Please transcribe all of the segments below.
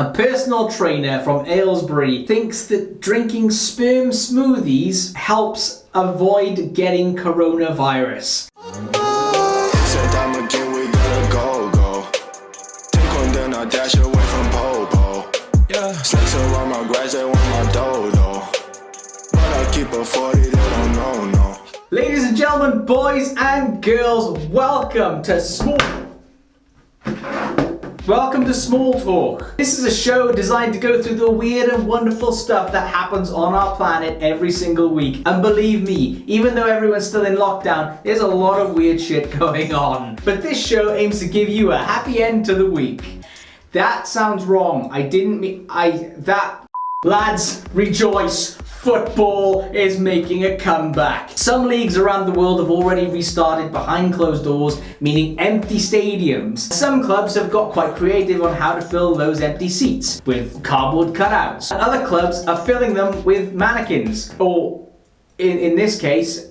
A personal trainer from Aylesbury thinks that drinking sperm smoothies helps avoid getting coronavirus. Said I'm again, we gotta go. Take one, then I dash away from Popo. Yeah, snakes around my grass, they want my dodo. But I keep a 40, they don't know, no. Ladies and gentlemen, boys and girls, welcome to Small Talk. This is a show designed to go through the weird and wonderful stuff that happens on our planet every single week. And believe me, even though everyone's still in lockdown, there's a lot of weird shit going on. But this show aims to give you a happy end to the week. That sounds wrong. I didn't mean, Lads, rejoice. Football is making a comeback. Some leagues around the world have already restarted behind closed doors, meaning empty stadiums. Some clubs have got quite creative on how to fill those empty seats with cardboard cutouts. And other clubs are filling them with mannequins, or in this case,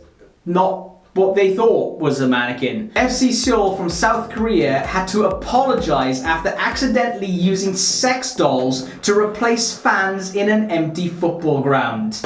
not what they thought was a mannequin. FC Seoul from South Korea had to apologize after accidentally using sex dolls to replace fans in an empty football ground.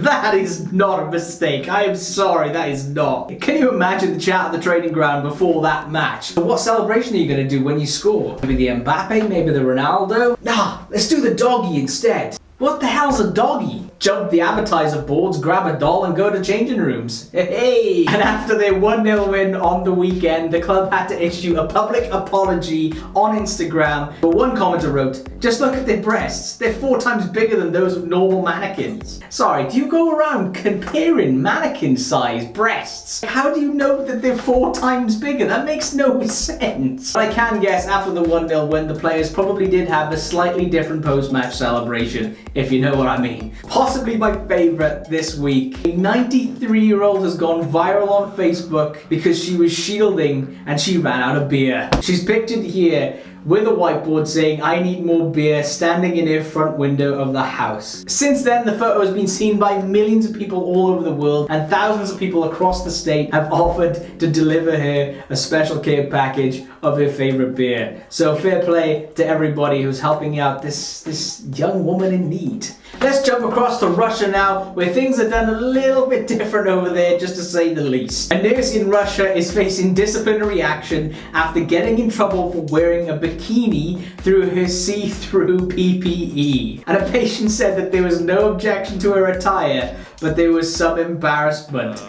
That is not a mistake. I am sorry, that is not. Can you imagine the chat at the training ground before that match? What celebration are you going to do when you score? Maybe the Mbappe, maybe the Ronaldo? Nah, let's do the doggy instead. What the hell's a doggy? Jump the advertiser boards, grab a doll and go to changing rooms. Hey! And after their 1-0 win on the weekend, the club had to issue a public apology on Instagram. But one commenter wrote, "Just look at their breasts. They're 4 times bigger than those of normal mannequins." Sorry, do you go around comparing mannequin-sized breasts? How do you know that they're 4 times bigger? That makes no sense. But I can guess after the 1-0 win, the players probably did have a slightly different post-match celebration, if you know what I mean. Possibly my favorite this week. A 93-year-old has gone viral on Facebook because she was shielding and she ran out of beer. She's pictured here with a whiteboard saying, "I need more beer," standing in her front window of the house. Since then, the photo has been seen by millions of people all over the world, and thousands of people across the state have offered to deliver her a special care package of her favorite beer. So fair play to everybody who's helping out this young woman in need. Let's jump across to Russia now, where things are done a little bit different over there, just to say the least. A nurse in Russia is facing disciplinary action after getting in trouble for wearing a bikini through her see-through PPE. And a patient said that there was no objection to her attire, but there was some embarrassment.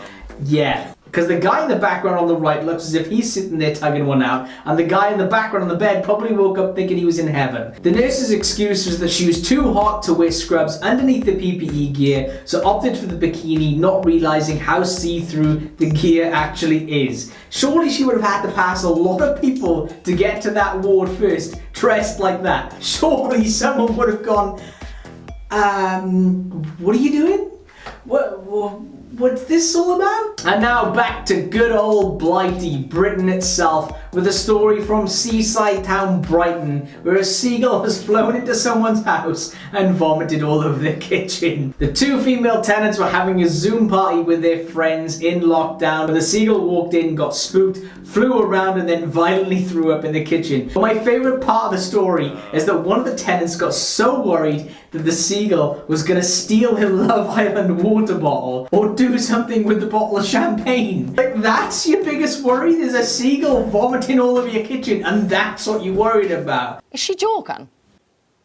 Yeah. Because the guy in the background on the right looks as if he's sitting there tugging one out, and the guy in the background on the bed probably woke up thinking he was in heaven. The nurse's excuse was that she was too hot to wear scrubs underneath the PPE gear, so opted for the bikini, not realizing how see-through the gear actually is. Surely she would have had to pass a lot of people to get to that ward first, dressed like that. Surely someone would have gone, what are you doing? What's this all about? And now back to good old Blighty, Britain itself, with a story from seaside town Brighton, where a seagull has flown into someone's house and vomited all over their kitchen. The 2 female tenants were having a Zoom party with their friends in lockdown, when the seagull walked in, got spooked, flew around and then violently threw up in the kitchen. But my favourite part of the story is that one of the tenants got so worried that the seagull was going to steal her Love Island water bottle or do something with the bottle of champagne. Like, that's your biggest worry? There's a seagull vomiting all over your kitchen and that's what you're worried about? Is she joking?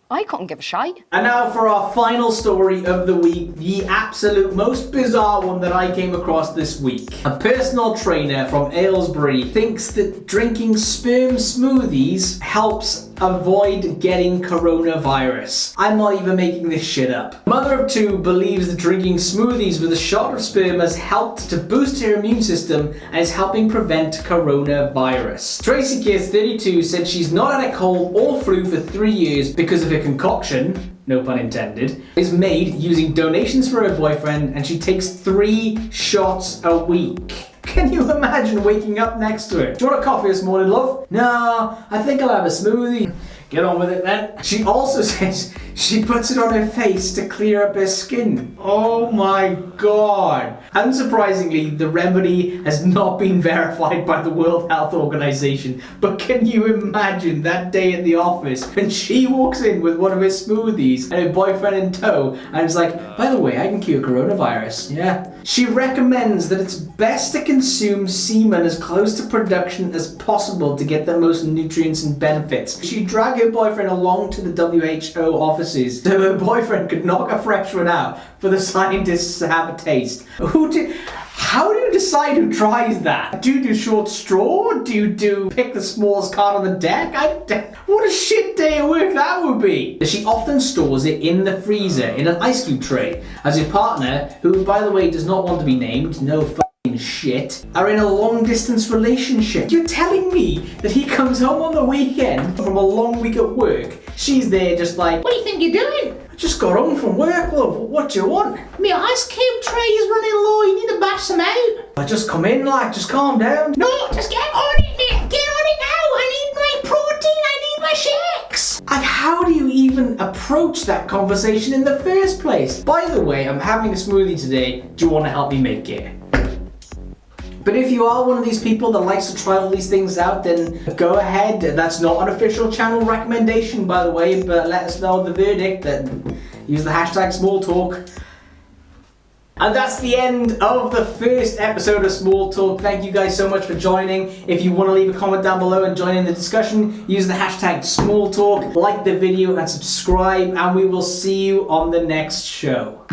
I couldn't give a shite. And now for our final story of the week, the absolute most bizarre one that I came across this week. A personal trainer from Aylesbury thinks that drinking sperm smoothies helps avoid getting coronavirus. I'm not even making this shit up. Mother of 2 believes that drinking smoothies with a shot of sperm has helped to boost her immune system and is helping prevent coronavirus. Tracy Kiss, 32, said she's not had a cold or flu for 3 years because of her concoction, no pun intended, is made using donations for her boyfriend, and she takes 3 shots a week. Can you imagine waking up next to her? "Do you want a coffee this morning, love?" "No, I think I'll have a smoothie." Get on with it then. She also says she puts it on her face to clear up her skin. Oh my god. Unsurprisingly, the remedy has not been verified by the World Health Organization. But can you imagine that day at the office when she walks in with one of her smoothies and her boyfriend in tow and is like, by the way, I can cure coronavirus. Yeah. She recommends that it's best to consume semen as close to production as possible to get the most nutrients and benefits. She dragged her boyfriend along to the WHO offices so her boyfriend could knock a fresh one out for the scientists to have a taste. How do you decide who tries that? Do you do short straw? Do you pick the smallest card on the deck? What a shit day of work that would be. She often stores it in the freezer in an ice cube tray as her partner, who by the way does not want to be named, no fucking shit, are in a long distance relationship. You're telling me that he comes home on the weekend from a long week at work, she's there just like, what do you think you're doing? I just got home from work, love. What do you want? My ice cube tray is running low. You need to bash some out. I just come in, like, just calm down. No, just get on it, Nick. Get on it now. I need my protein. I need my shakes. And how do you even approach that conversation in the first place? By the way, I'm having a smoothie today. Do you want to help me make it? But if you are one of these people that likes to try all these things out, then go ahead. That's not an official channel recommendation, by the way, but let us know the verdict. Then use the hashtag small talk. And that's the end of the first episode of Small Talk. Thank you guys so much for joining. If you want to leave a comment down below and join in the discussion, use the hashtag small talk, like the video and subscribe, and we will see you on the next show.